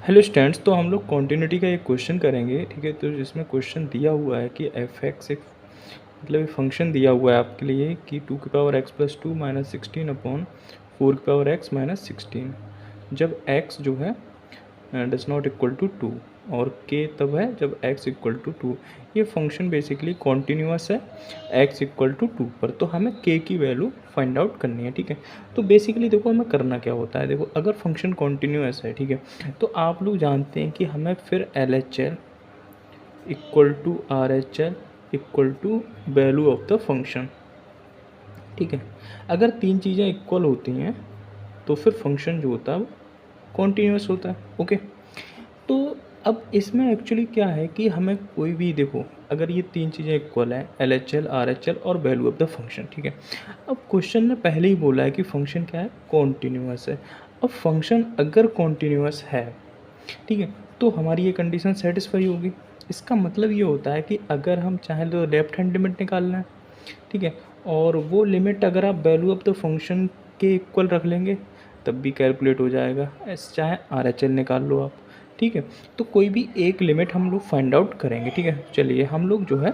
Hello students, तो हम लोग कॉन्टिन्यूटी का एक क्वेश्चन करेंगे। ठीक है, तो जिसमें क्वेश्चन दिया हुआ है कि एफ एक्स एक मतलब एक फंक्शन दिया हुआ है आपके लिए कि 2x+2 -16 अपॉन 4x-16 जब x जो है डज नॉट इक्वल टू 2 और k तब है जब x इक्वल टू 2। ये फंक्शन बेसिकली कॉन्टीन्यूअस है x इक्वल टू 2 पर, तो हमें k की वैल्यू फाइंड आउट करनी है। ठीक है, तो बेसिकली देखो हमें करना क्या होता है। देखो अगर फंक्शन कॉन्टीन्यूअस है, ठीक है, तो आप लोग जानते हैं कि हमें फिर LHL equal to RHL equal to value of the function. ठीक है, अगर तीन चीज़ें इक्वल होती हैं तो फिर फंक्शन जो होता है वो कॉन्टीन्यूअस होता है। ओके, तो अब इसमें एक्चुअली क्या है कि हमें कोई भी देखो, अगर ये तीन चीज़ें इक्वल हैं LHL RHL और वैल्यू ऑफ द फंक्शन। ठीक है, अब क्वेश्चन ने पहले ही बोला है कि फंक्शन क्या है, कॉन्टीन्यूअस है। अब फंक्शन अगर कॉन्टीन्यूअस है, ठीक है, तो हमारी ये कंडीशन सेटिस्फाई होगी। इसका मतलब ये होता है कि अगर हम चाहें तो लेफ्ट हैंड लिमिट निकालना है, ठीक है, और वो लिमिट अगर आप वैल्यू ऑफ द फंक्शन के इक्वल रख लेंगे तब भी कैलकुलेट हो जाएगा। चाहे RHL निकाल लो आप। ठीक है, तो कोई भी एक लिमिट हम लोग फाइंड आउट करेंगे। ठीक है, चलिए हम लोग जो है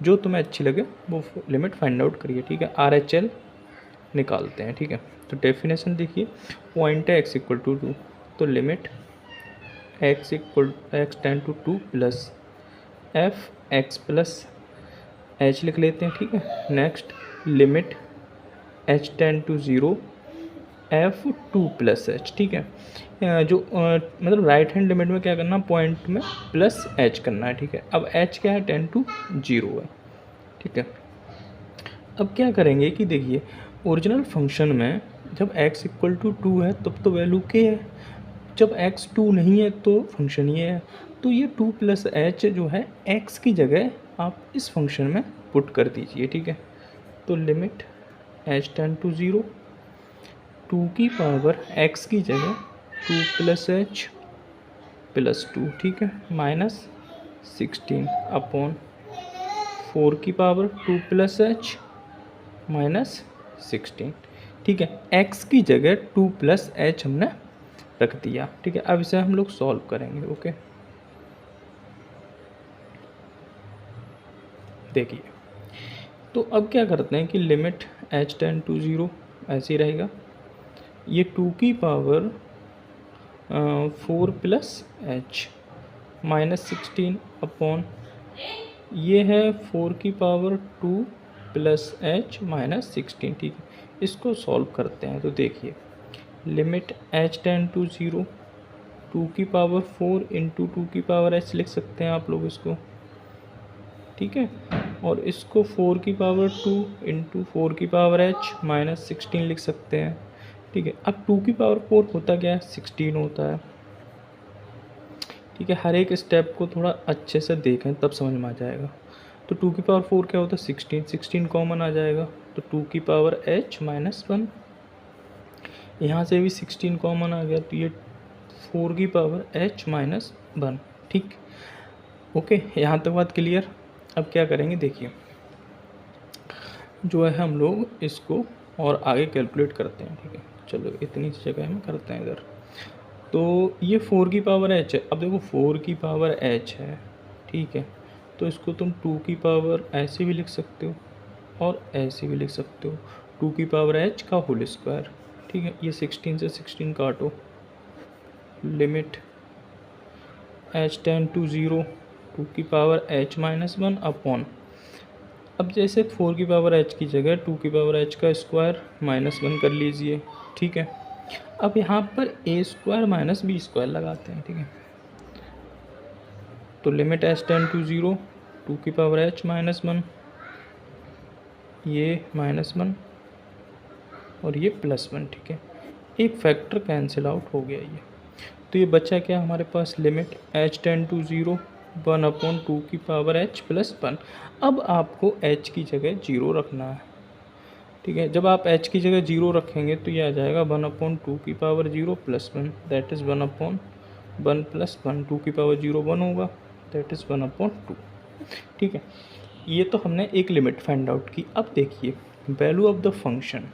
जो तुम्हें अच्छी लगे वो लिमिट फाइंड आउट करिए। ठीक है, RHL निकालते हैं। ठीक है, तो डेफिनेशन देखिए, पॉइंट है x इक्वल टू 2, तो limit x tends to 2 plus F X plus h लिख लेते हैं। ठीक है, next limit h ten to 0 F 2 plus H. ठीक है, जो मतलब राइट हैंड लिमिट में क्या करना, पॉइंट में प्लस h करना है। ठीक है, अब h क्या है, 10 टू 0 है। ठीक है, अब क्या करेंगे कि देखिए ओरिजिनल फंक्शन में जब x इक्वल टू 2 है तब तो वैल्यू k है, जब x 2 नहीं है तो फंक्शन ये है। तो ये 2 प्लस एच जो है x की जगह आप इस फंक्शन में पुट कर दीजिए। ठीक है, तो लिमिट h टेन टू 0 2 की पावर x की जगह 2 प्लस एच प्लस 2, ठीक है, माइनस 16 अपॉन 4 की पावर 2 प्लस एच माइनस 16। ठीक है, x की जगह 2 प्लस एच हमने रख दिया। ठीक है, अब इसे हम लोग सॉल्व करेंगे। ओके, देखिए तो अब क्या करते हैं कि लिमिट h टेन टू 0 ऐसे ही रहेगा, ये 2 की power 4 plus H minus 16 upon ये है 4 की पावर 2 प्लस एच माइनस 16। ठीक है, इसको सॉल्व करते हैं। तो देखिए लिमिट h टेन टू 0 2 की पावर 4 इंटू 2 की पावर h लिख सकते हैं आप लोग इसको। ठीक है, और इसको 4 की पावर 2 इंटू 4 की पावर h माइनस 16 लिख सकते हैं। ठीक है, अब 2 की पावर 4 होता क्या है, 16 होता है। ठीक है, हर एक स्टेप को थोड़ा अच्छे से देखें तब समझ में आ जाएगा। तो 2 की पावर 4 क्या होता है, 16, 16 कॉमन आ जाएगा, तो 2 की पावर h माइनस 1, यहाँ से भी 16 कॉमन आ गया, तो ये 4 की पावर h माइनस 1। ठीक, ओके, यहाँ तक बात क्लियर। अब क्या करेंगे, देखिए जो है हम लोग इसको और आगे कैलकुलेट करते हैं। ठीक है, चलो इतनी सी जगह में करते हैं इधर। तो ये 4 की पावर h है। अब देखो 4 की पावर h है, ठीक है, तो इसको तुम 2 की पावर ऐसे भी लिख सकते हो और ऐसे भी लिख सकते हो, 2 की पावर h का होल स्क्वायर। ठीक है, ये 16 से 16 काटो, लिमिट h टेन टू 0 2 की पावर h माइनस 1 अपॉन, अब जैसे 4 की पावर h की जगह 2 की पावर h का स्क्वायर माइनस 1 कर लीजिए। ठीक है, अब यहाँ पर a square minus B square लगाते हैं। ठीक है, तो लिमिट h टेन टू 0 2 की पावर h माइनस 1, ये माइनस 1 और ये प्लस 1। ठीक है, एक फैक्टर कैंसिल आउट हो गया ये, तो ये बचा क्या हमारे पास, limit h ten to 0 1 upon 2 की पावर h प्लस 1। अब आपको h की जगह 0 रखना है। ठीक है, जब आप h की जगह 0 रखेंगे तो ये आ जाएगा 1 अपॉन 2 की power 0 plus 1, that is 1 upon 1 plus 1, 2 की पावर 0 1 होगा, दैट इज़ 1 अपॉन 2। ठीक है, ये तो हमने एक लिमिट फाइंड आउट की। अब देखिए value of the function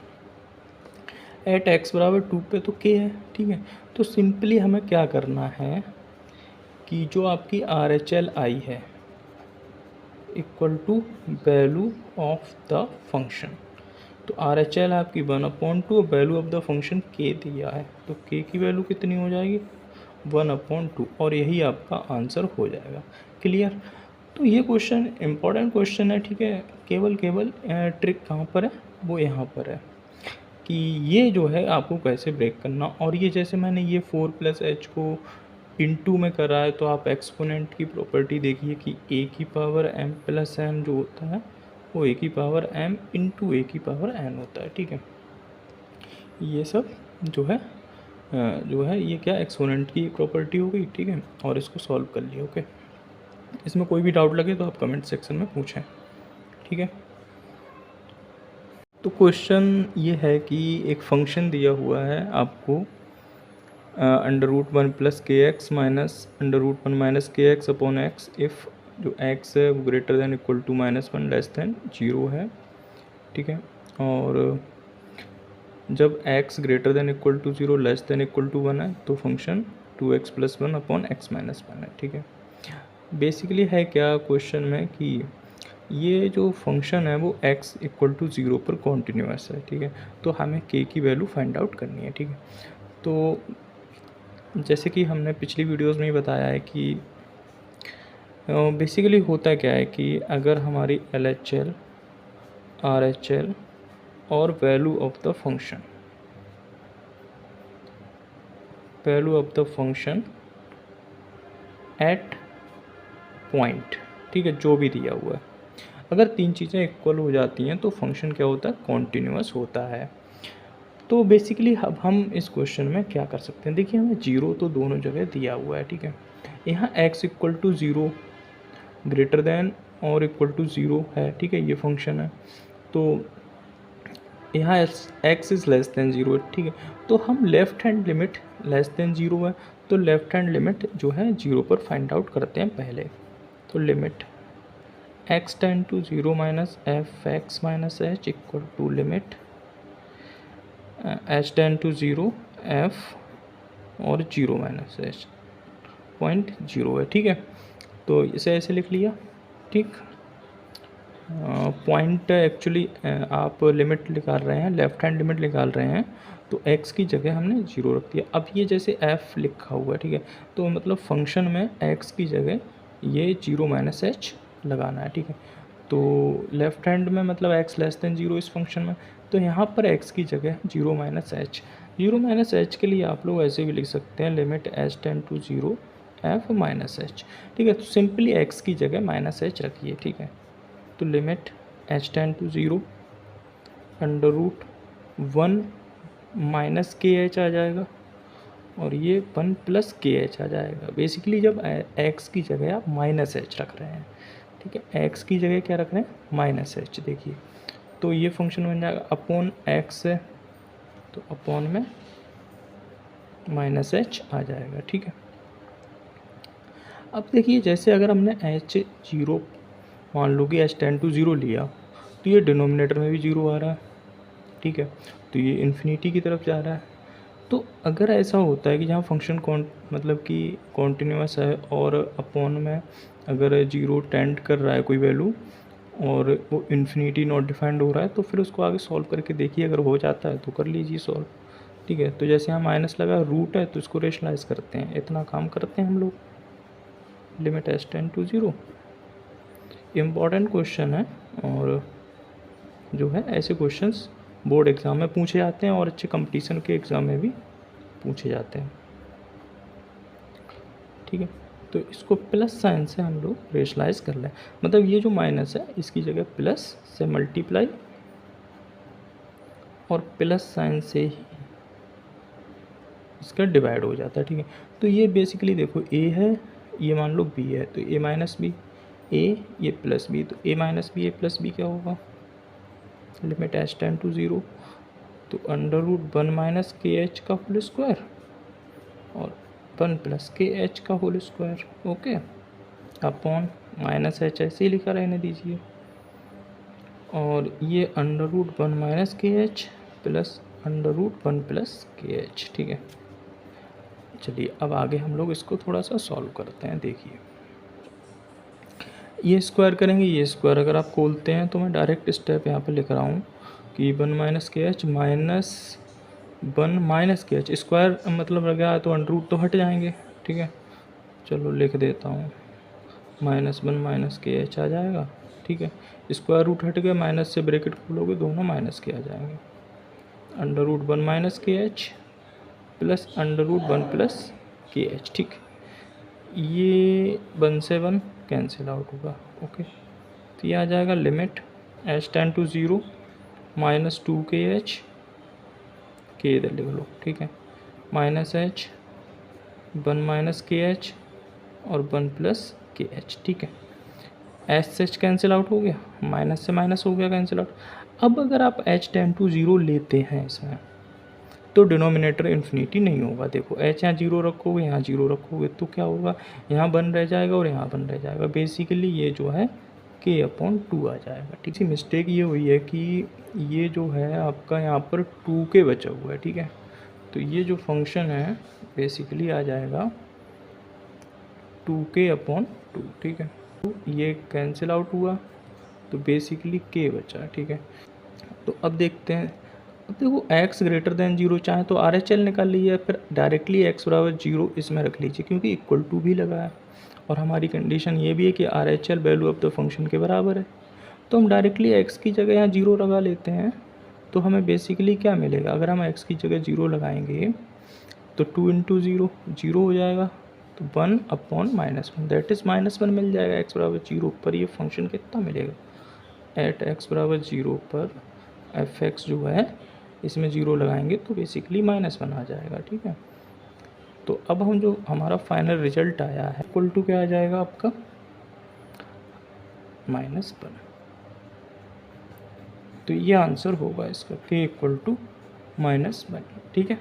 at x बराबर 2 पे तो k है। ठीक है, तो सिंपली हमें क्या करना है कि जो आपकी RHL आई है equal to value of the function, तो RHL आपकी 1/2, वैल्यू ऑफ द फंक्शन k दिया है, तो k की वैल्यू कितनी हो जाएगी 1/2, और यही आपका आंसर हो जाएगा। क्लियर। तो ये क्वेश्चन इम्पॉर्टेंट क्वेश्चन है, ठीक है। केवल ट्रिक कहाँ पर है, वो यहाँ पर है कि ये जो है आपको कैसे ब्रेक करना। और ये जैसे मैंने ये 4+h को इनटू में करा है, तो आप एक्सपोनेंट की प्रॉपर्टी देखिए कि a की पावर m प्लस n जो होता है वो a की पावर m इंटू a की पावर n होता है, ठीक है। ये सब जो है ये क्या एक्सपोनेंट की प्रॉपर्टी हो गई, ठीक है। और इसको सॉल्व कर लिया, ओके। इसमें कोई भी डाउट लगे तो आप कमेंट सेक्शन में पूछें, ठीक है। तो क्वेश्चन ये है कि एक फंक्शन दिया हुआ है आपको √1 + kx minus √1 minus kx upon X, if जो x है वो greater than equal to -1 less than 0 है, ठीक है। और जब x greater than equal to 0 less than equal to 1 है तो फंक्शन 2x + 1 अपॉन x - 1 है, ठीक है। बेसिकली है क्या क्वेश्चन में कि ये जो फंक्शन है वो x इक्वल टू 0 पर कॉन्टीन्यूअस है, ठीक है। तो हमें k की वैल्यू फाइंड आउट करनी है, ठीक है। तो जैसे कि हमने पिछली वीडियोस में ही बताया है कि बेसिकली होता क्या है कि अगर हमारी LHL RHL और value of the function at point, ठीक है, जो भी दिया हुआ है, अगर तीन चीज़ें इक्वल हो जाती हैं तो फंक्शन क्या होता है कॉन्टीन्यूअस होता है। तो बेसिकली अब हम इस क्वेश्चन में क्या कर सकते हैं, देखिए हमें 0 तो दोनों जगह दिया हुआ है, ठीक है। यहाँ x equal to 0 greater than और इक्वल टू 0 है, ठीक है, ये फंक्शन है। तो यहाँ x इज़ लेस दैन 0 है, ठीक है। तो हम left hand limit less than 0 है, तो लेफ्ट हैंड लिमिट जो है 0 पर फाइंड आउट करते हैं पहले। तो limit x tend to 0 minus f(x - h) equal to limit h tend to 0 f और 0 - h पॉइंट 0 है, ठीक है। तो इसे ऐसे लिख लिया, ठीक। पॉइंट एक्चुअली आप लिमिट निकाल रहे हैं, लेफ्ट हैंड लिमिट निकाल रहे हैं, तो x की जगह हमने 0 रख दिया। अब ये जैसे f लिखा हुआ है, ठीक है, तो मतलब फंक्शन में x की जगह ये 0 - h लगाना है, ठीक है। तो लेफ्ट हैंड में मतलब x लेस दैन 0 इस फंक्शन में, तो यहाँ पर x की जगह 0 - h। 0 - h के लिए आप लोग ऐसे भी लिख सकते हैं limit h tend to 0 f - h, ठीक है। तो सिंपली x की जगह -h रखिए, ठीक है। तो limit h tend to 0 √1 minus kh आ जाएगा और ये 1 + kh आ जाएगा। बेसिकली जब x की जगह आप -h रख रहे हैं, ठीक है, x की जगह क्या रख रहे हैं -h, देखिए। तो ये फंक्शन बन जाएगा अपॉन x है, तो अपॉन में -h आ जाएगा, ठीक है। अब देखिए जैसे अगर हमने h0 मान लो कि h टेंड टू 0 लिया, तो ये डिनोमिनेटर में भी 0 आ रहा है, ठीक है। तो ये इन्फिनिटी की तरफ जा रहा है। तो अगर ऐसा होता है कि जहाँ फंक्शन मतलब कि कॉन्टीन्यूअस है और अपॉन में अगर 0 टेंड कर रहा है कोई वैल्यू और वो इन्फिनिटी नॉट डिफाइंड हो रहा है, तो फिर उसको आगे सॉल्व करके देखिए, अगर हो जाता है तो कर लीजिए सॉल्व, ठीक है। तो जैसे यहाँ माइनस लगा, रूट है, तो इसको रेशनलाइज करते हैं, इतना काम करते हैं हम लोग। Limit h tend to 0 important question है, और जो है ऐसे क्वेश्चंस बोर्ड एग्ज़ाम में पूछे जाते हैं और अच्छे कंपटीशन के एग्ज़ाम में भी पूछे जाते हैं, ठीक है। तो इसको प्लस साइन से हम लोग रेशनलाइज कर लें, मतलब ये जो माइनस है इसकी जगह प्लस से मल्टीप्लाई और प्लस साइन से ही इसका डिवाइड हो जाता है, ठीक है। तो ये बेसिकली देखो a है, ये मान लो b है, तो a माइनस बी a, ये प्लस b, तो a minus B a plus B क्या होगा, लिमिट h टेंड टू 0, तो √1 माइनस kh का होल स्क्वायर और 1 + kh का whole square, okay, upon -h ऐसे ही लिखा रहने दीजिए, और ये √1 माइनस kh प्लस √1 + kh, ठीक है। चलिए अब आगे हम लोग इसको थोड़ा सा सॉल्व करते हैं। देखिए ये स्क्वायर करेंगे, ये स्क्वायर अगर आप खोलते हैं तो मैं डायरेक्ट स्टेप यहाँ पे लिख रहा हूँ कि 1 minus K H minus 1 minus K H square मतलब लग गया तो अंडर रूट तो हट जाएंगे, ठीक है। चलो लिख देता हूँ -1 माइनस के एच आ जाएगा, ठीक है। स्क्वायर रूट हट गया, माइनस से ब्रैकेट खोलोगे दोनों माइनस के आ जाएंगे। Under root 1 minus K H plus under root 1 plus K H, ठीक। ये 1 से 1 कैंसिल आउट होगा, ओके। तो ये आ जाएगा लिमिट एच टेंड टू 0 -2 के एच, के इधर लिख लो, ठीक है, minus H 1 minus K H और 1 प्लस के एच, ठीक है। एच से एच कैंसिल आउट हो गया, माइनस से माइनस हो गया कैंसिल आउट। अब अगर आप एच टेंड टू 0 लेते हैं इसमें तो डिनोमिनेटर इन्फिनिटी नहीं होगा। देखो एच यहाँ 0 रखोगे, यहाँ 0 रखोगे तो क्या होगा, यहाँ 1 रह जाएगा और यहाँ 1 रह जाएगा। बेसिकली ये जो है k/2 आ जाएगा, ठीक है। मिस्टेक ये हुई है कि ये जो है आपका यहाँ पर 2 के बचा हुआ है, ठीक है। तो ये जो फंक्शन है बेसिकली आ जाएगा 2k/2, ठीक है। तो ये कैंसिल आउट हुआ तो बेसिकली k बचा, ठीक है। तो अब देखते हैं, अब देखो x ग्रेटर देन 0 चाहे तो RHL निकाल लीजिए, फिर डायरेक्टली x बराबर 0 इसमें रख लीजिए क्योंकि इक्वल टू भी लगा है और हमारी कंडीशन ये भी है कि RHL value of the function के बराबर है। तो हम डायरेक्टली x की जगह यहाँ 0 लगा लेते हैं तो हमें बेसिकली क्या मिलेगा, अगर हम x की जगह 0 लगाएंगे तो 2 इंटू 0 0 हो जाएगा, तो 1/-1 दैट इज़ -1 मिल जाएगा x बराबर 0 पर। ये फंक्शन कितना मिलेगा एट x बराबर 0 पर f(x) जो है इसमें 0 लगाएंगे तो बेसिकली -1 आ जाएगा, ठीक है। तो अब हम जो हमारा फाइनल रिजल्ट आया है इक्वल टू क्या आ जाएगा आपका -1। तो ये आंसर होगा इसका k = -1, ठीक है।